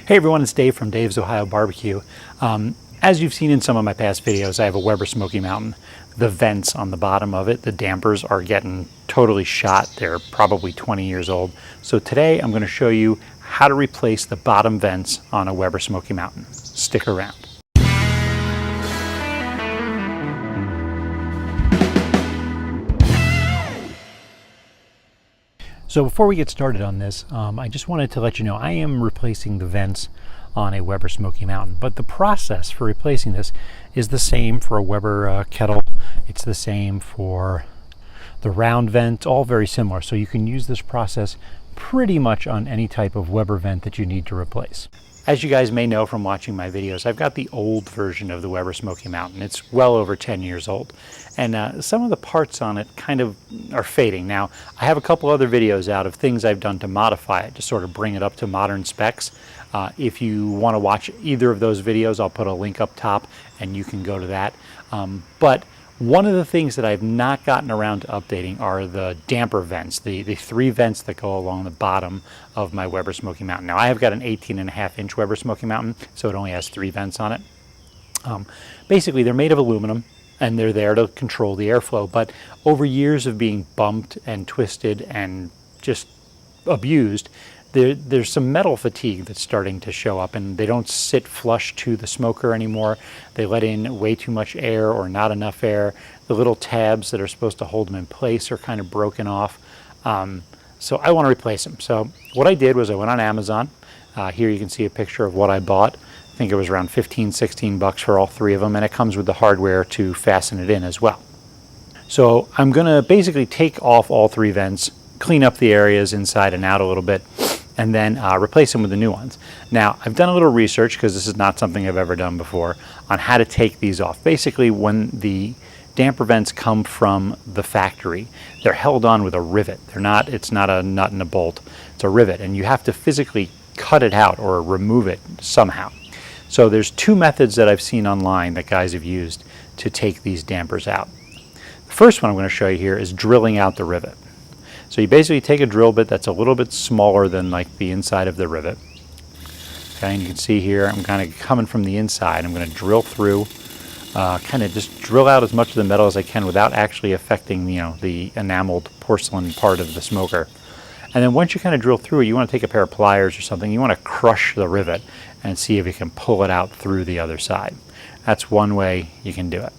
Hey everyone, it's Dave from Dave's Ohio Barbecue. As you've seen in some of my past videos, I have a Weber Smokey Mountain. The vents on the bottom of it, the dampers, are getting totally shot. They're probably 20 years old. So today I'm going to show you how to replace the bottom vents on a Weber Smokey Mountain. Stick around. So before we get started on this, I just wanted to let you know I am replacing the vents on a Weber Smokey Mountain, but the process for replacing this is the same for a Weber Kettle. It's the same for the round vent, all very similar. So you can use this process pretty much on any type of Weber vent that you need to replace. As you guys may know from watching my videos, I've got the old version of the Weber Smokey Mountain. It's well over 10 years old. And some of the parts on it kind of are fading. Now, I have a couple other videos out of things I've done to modify it, to sort of bring it up to modern specs. If you want to watch either of those videos, I'll put a link up top and you can go to that. But one of the things that I've not gotten around to updating are the damper vents, the three vents that go along the bottom of my Weber Smokey Mountain. Now, I have got an 18.5-inch Weber Smokey Mountain, so it only has three vents on it. Basically, they're made of aluminum, and they're there to control the airflow. But over years of being bumped and twisted and just abused, there's some metal fatigue that's starting to show up, and they don't sit flush to the smoker anymore. They let in way too much air or not enough air. The little tabs that are supposed to hold them in place are kind of broken off. So I want to replace them. So what I did was I went on Amazon. Here you can see a picture of what I bought. I think it was around 15, 16 bucks for all three of them, and it comes with the hardware to fasten it in as well. So I'm going to basically take off all three vents, clean up the areas inside and out a little bit, and then replace them with the new ones. Now, I've done a little research, because this is not something I've ever done before, on how to take these off. Basically, when the damper vents come from the factory, they're held on with a rivet. It's not a nut and a bolt, it's a rivet, and you have to physically cut it out or remove it somehow. So there's two methods that I've seen online that guys have used to take these dampers out. The first one I'm going to show you here is drilling out the rivet. So you basically take a drill bit that's a little bit smaller than like the inside of the rivet. Okay, and you can see here I'm kind of coming from the inside. I'm going to drill through, kind of just drill out as much of the metal as I can without actually affecting, the enameled porcelain part of the smoker. And then once you kind of drill through it, you want to take a pair of pliers or something. You want to crush the rivet and see if you can pull it out through the other side. That's one way you can do it.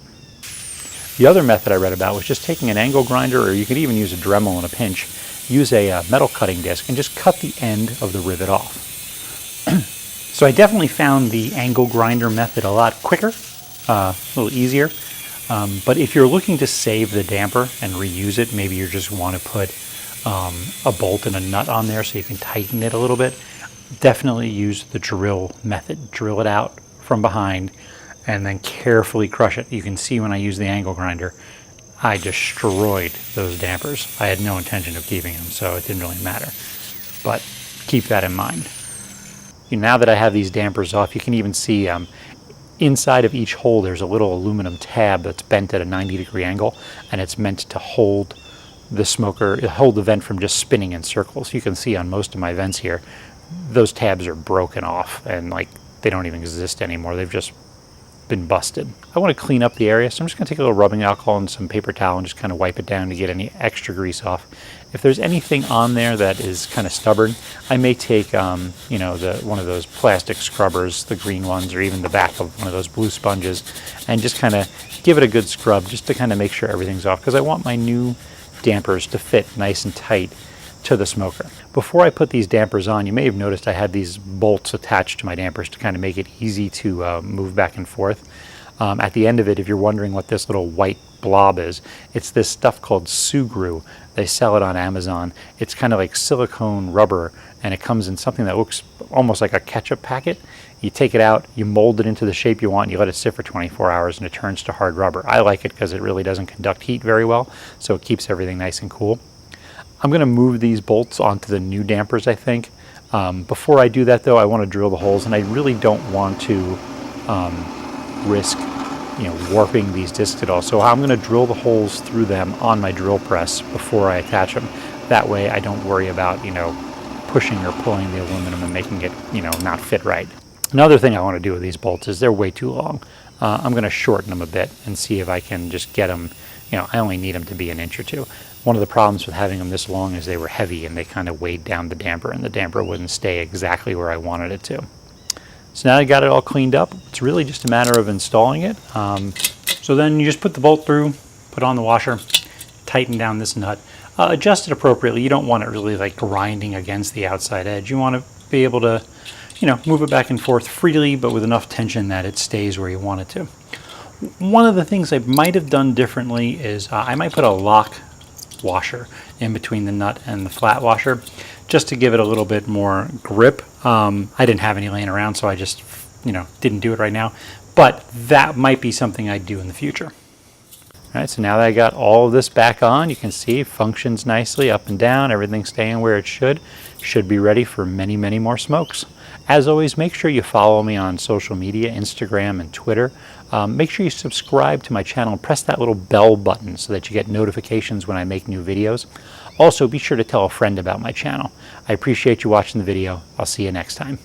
The other method I read about was just taking an angle grinder, or you could even use a Dremel in a pinch. Use a metal cutting disc and just cut the end of the rivet off. So I definitely found the angle grinder method a lot quicker, a little easier. But if you're looking to save the damper and reuse it, maybe you just want to put a bolt and a nut on there so you can tighten it a little bit, definitely use the drill method. Drill it out from behind and then carefully crush it. You can see when I use the angle grinder, I destroyed those dampers. I had no intention of keeping them, so it didn't really matter. But keep that in mind. Now that I have these dampers off, you can even see inside of each hole there's a little aluminum tab that's bent at a 90-degree angle, and it's meant to hold the smoker, hold the vent from just spinning in circles. You can see on most of my vents here, those tabs are broken off and they don't even exist anymore. They've just been busted. I want to clean up the area, so I'm just going to take a little rubbing alcohol and some paper towel and just kind of wipe it down to get any extra grease off. If there's anything on there that is kind of stubborn, I may take one of those plastic scrubbers, the green ones, or even the back of one of those blue sponges, and just kind of give it a good scrub just to kind of make sure everything's off, because I want my new dampers to fit nice and tight to the smoker. Before I put these dampers on, you may have noticed I had these bolts attached to my dampers to kind of make it easy to move back and forth. At the end of it, if you're wondering what this little white blob is, it's this stuff called Sugru. They sell it on Amazon. It's kind of like silicone rubber, and it comes in something that looks almost like a ketchup packet. You take it out, you mold it into the shape you want, and you let it sit for 24 hours, and it turns to hard rubber. I like it because it really doesn't conduct heat very well, so it keeps everything nice and cool. I'm going to move these bolts onto the new dampers, I think. Before I do that, though, I want to drill the holes, and I really don't want to risk warping these discs at all. So I'm going to drill the holes through them on my drill press before I attach them. That way I don't worry about pushing or pulling the aluminum and making it, not fit right. Another thing I want to do with these bolts is they're way too long. I'm going to shorten them a bit and see if I can just get them, I only need them to be an inch or two. One of the problems with having them this long is they were heavy and they kind of weighed down the damper, and the damper wouldn't stay exactly where I wanted it to. So now I got it all cleaned up. It's really just a matter of installing it. So then you just put the bolt through, put on the washer, tighten down this nut, adjust it appropriately. You don't want it really like grinding against the outside edge. You want to be able to, move it back and forth freely, but with enough tension that it stays where you want it to. One of the things I might have done differently is I might put a lock washer in between the nut and the flat washer, just to give it a little bit more grip. I didn't have any laying around, so I just, didn't do it right now. But that might be something I'd do in the future. All right, so now that I got all of this back on, you can see it functions nicely up and down, everything's staying where it should be ready for many, many more smokes. As always, make sure you follow me on social media, Instagram and Twitter. Make sure you subscribe to my channel and press that little bell button so that you get notifications when I make new videos. Also, be sure to tell a friend about my channel. I appreciate you watching the video. I'll see you next time.